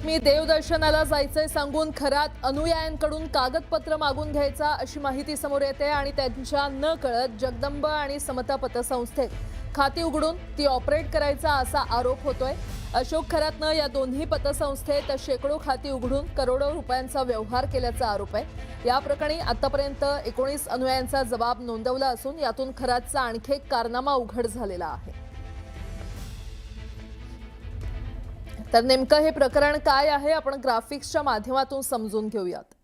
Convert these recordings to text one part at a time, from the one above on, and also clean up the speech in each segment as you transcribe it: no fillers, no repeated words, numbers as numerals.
बातमी देवदर्शनाला जायचंय सांगून खरात अनुयायांकडून कागदपत्र मागून घ्यायचा अशी माहिती समोर येते आणि त्यांच्या न कळत जगदंब आणि समता पतसंस्थेत खाती उघडून ती ऑपरेट करायचा असा आरोप होतोय। अशोक खरातनं या दोन्ही पतसंस्थेत शेकडो खाती उघडून करोडो रुपयांचा व्यवहार केल्याचा आरोप आहे। या प्रकरणी आतापर्यंत 19 अनुयायांचा जबाब नोंदवला असून यातून खरातचा आणखी एक कारनामा उघड झालेला आहे। तर नेमकं हे प्रकरण काय आहे आपण ग्राफिक्सच्या माध्यमातून समजून घेऊयात।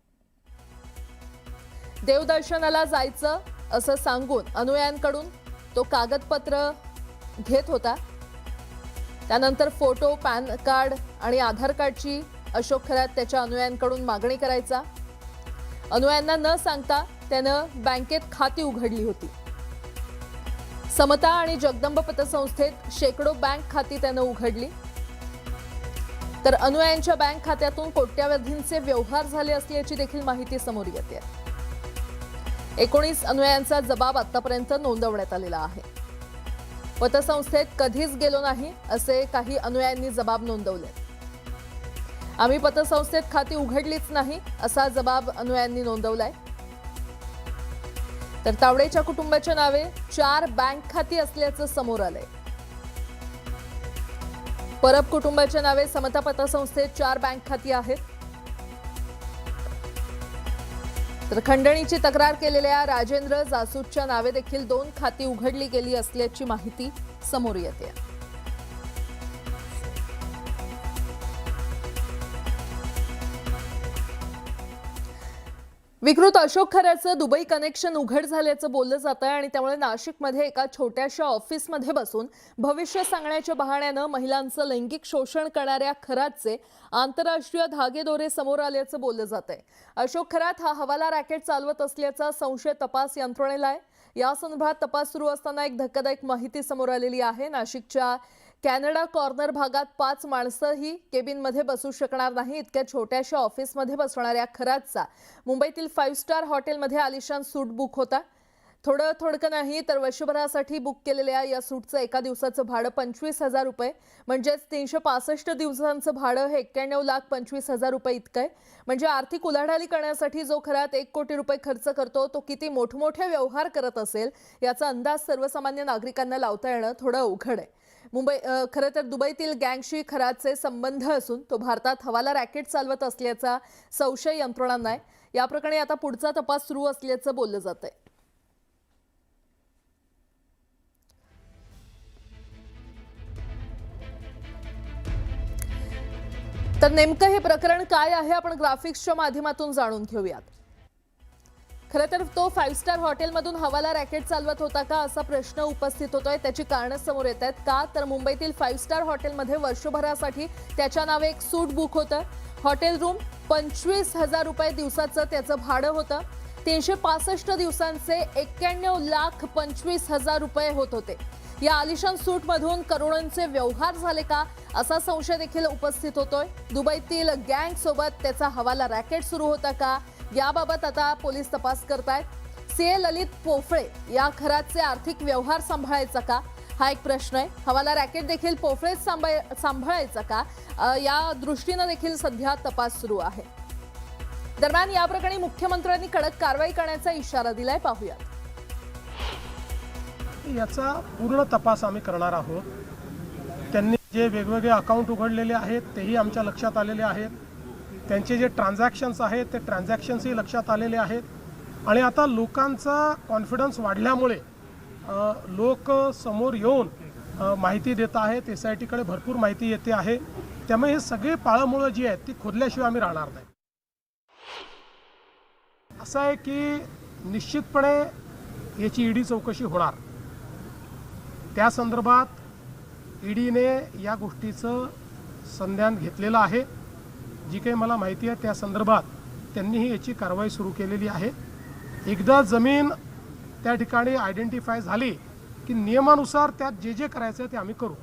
देवदर्शनाला जायचं असं सांगून अनुयायांकडून तो कागदपत्र घेत होता। त्यानंतर फोटो, पॅन कार्ड आणि आधार कार्डची अशोक खरात त्याच्या अनुयायांकडून मागणी करायचा। अनुयायांना न सांगता त्यानं बँकेत खाती उघडली होती। समता आणि जगदंब पतसंस्थेत शेकडो बँक खाती त्यानं उघडली। तर अनुयायांच्या बँक खात्यातून कोट्यावधींचे व्यवहार झाले असल्याची देखील माहिती समोर येते। 19 अनुयायांचा जबाब आतापर्यंत नोंदवण्यात आलेला आहे। पतसंस्थेत कधीच गेलो नाही असे काही अनुयायांनी जबाब नोंदवले। आम्ही पतसंस्थेत खाती उघडलीच नाही असा जबाब अनुयायांनी नोंदवलाय। तर तावडेच्या कुटुंबाच्या नावे 4 बँक खाती असल्याचं समोर आलंय। परब कुटुंबाच्या नावे समता पतसंस्थेत 4 बँक खाती आहेत। तर खंडणीची तक्रार केलेल्या राजेंद्र जासूदच्या नावे देखील 2 खाती उघडली गेली असल्याची माहिती समोर येते। विकृत अशोक खरातचं दुबई कनेक्शन उघड झाल्याचं बोललं जात आहे आणि त्यामुळे नाशिकमध्ये एका छोट्याशा ऑफिसमध्ये बसून भविष्य सांगण्याच्या बहाण्यानं महिलांचं लैंगिक शोषण करणाऱ्या खरातचे आंतरराष्ट्रीय धागेदोरे समोर आल्याचं बोललं जात आहे। अशोक खरात हा हवाला रॅकेट चालवत असल्याचा संशय तपास यंत्रणेला आहे। या संदर्भात तपास सुरू असताना एक धक्कादायक माहिती समोर आलेली आहे। नाशिकच्या कॅनडा कॉर्नर भागात 5 माणसंही केबिनमध्ये बसू शकणार नाही इतक्या छोट्याशा ऑफिसमध्ये बसणाऱ्या खरातचा मुंबईतील 5 स्टार हॉटेलमध्ये आलिशान सूट बुक होता। थोडं नाही तर वर्षभरासाठी बुक केलेल्या या सूटचं एका दिवसाचं भाडं 25,000 रुपये म्हणजेच 365 दिवसांचं भाडं हे 91,25,000 रुपये इतकं आहे। म्हणजे आर्थिक उलाढाली करण्यासाठी जो खरात 1 कोटी रुपये खर्च करतो तो किती मोठमोठे व्यवहार करत असेल याचा अंदाज सर्वसामान्य नागरिकांना लावता येणं थोडं अवघड आहे। खरं तर दुबईतील गँगशी खरातचे संबंध असून तो भारतात हवाला रॅकेट चालवत असल्याचा संशय यंत्रणांना आहे। या प्रकरणी आता पुढचा तपास सुरू असल्याचं बोललं जात आहे। तर नेमकं हे प्रकरण काय आहे आपण ग्राफिक्सच्या माध्यमातून जाणून घेऊयात। खरं तर तो 5 स्टार हॉटेलमधून हवाला रॅकेट चालवत होता का असा प्रश्न उपस्थित होतोय। त्याची कारणं समोर येत आहेत का तर मुंबईतील 5 स्टार हॉटेलमध्ये वर्षभरासाठी त्याच्या नावे एक सूट बुक होतं। हॉटेल रूम 25,000 रुपये दिवसाचं त्याचं भाडं होतं। 365 दिवसांचे 91,25,000 रुपये होत होते। या आलिशान सूटमधून करोडोंचे व्यवहार झाले का असा संशय देखील उपस्थित होतोय। दुबईतील गँग सोबत त्याचा हवाला रॅकेट सुरू होता का याबाबत आता पोलीस तपास करतायत। सीए ललित पोफळे या खरातचे आर्थिक व्यवहार सांभाळायचा का हा एक प्रश्न आहे। हवाला रॅकेट देखील पोफळेच सांभाळायचा का या दृष्टीने देखील सध्या तपास सुरू आहे। दरम्यान या प्रकरणी मुख्यमंत्र्यांनी कडक कारवाई करण्याचा इशारा दिलाय, पाहूयात। याचा पूर्ण तपास आम्ही करणार आहोत। त्यांनी जे वेगवेगळे अकाउंट उघडलेले आहेत तेही आमच्या लक्षात आलेले आहेत। त्यांचे जे ट्रान्झॅक्शन्स आहेत ते ट्रान्झॅक्शन्सही लक्षात आलेले आहेत आणि आता लोकांचा कॉन्फिडन्स वाढल्यामुळे लोक समोर येऊन माहिती देत आहेत। SITकडे भरपूर माहिती येते आहे, त्यामुळे हे सगळे पाळंमुळं जी आहेत ती खोदल्याशिवाय आम्ही राहणार नाही। असं आहे की निश्चितपणे याची ईडी चौकशी होणार। त्या संदर्भात ईडीने या गोष्टीचं संज्ञान घेतलेलं आहे। जी काही मला माहिती आहे त्या संदर्भात त्यांनीही याची कारवाई सुरू केलेली आहे। एकदा जमीन त्या ठिकाणी आयडेंटिफाय झाली की नियमानुसार त्यात जे करायचं ते आम्ही करू।